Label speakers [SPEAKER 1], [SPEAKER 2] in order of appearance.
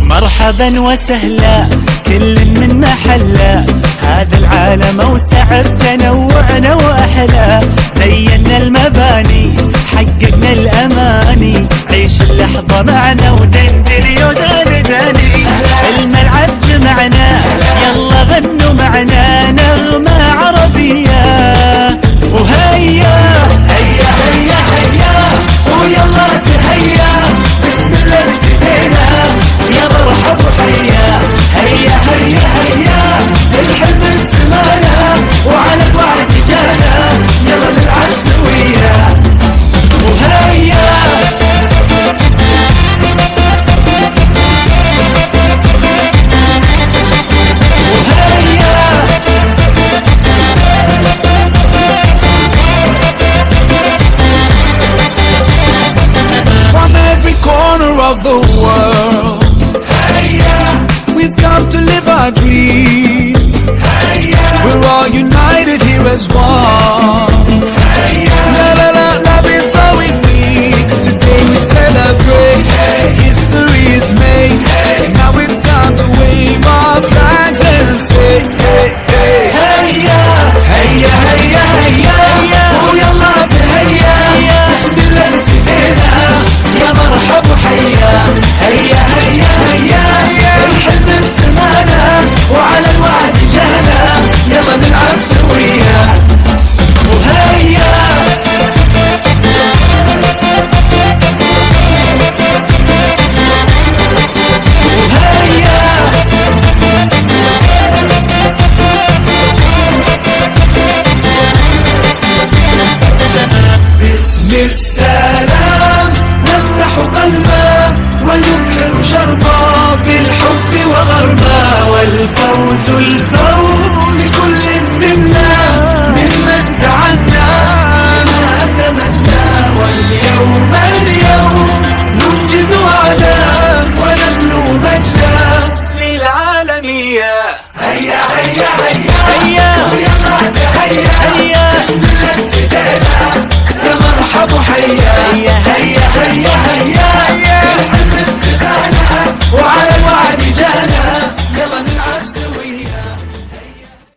[SPEAKER 1] مرحبا وسهلا كل من محله، هذا العالم اوسع بتنوعنا واحلى. زينا المباني حققنا الاماني، عيش اللحظه معنا ودندن يودان داني. الملعب جمعنا يلا غنوا معنا نغمه عربيه، وهيا هيا هيا هيا ويلا تهيا، بسم الله ابتدينا ويا مرحب وحيا. هيا هيا هيا الحلم بسمانا وعلى الوعد جانا، يلا نلعب سويا وهيا.
[SPEAKER 2] Of the world, hey yeah, we've come to live our dream. Hey yeah, we're all united here as one. Hey yeah, love is all we need. Today we celebrate. Hey, history is made. Hey, now it's time to wave our flags and say, hey hey hey yeah, hey yeah hey yeah hey yeah. Oh yalla تهيا بسم الله ابتدينا يا مرحب وحيا. هيا هيا هيا الحلم بسمانا وعلى الوعد جانا، يلا نلعب سويا وهيا. وهيا باسم السلام نفتح قلبا ونبحر شربا بالحب وغربا، والفوز الفوز لكل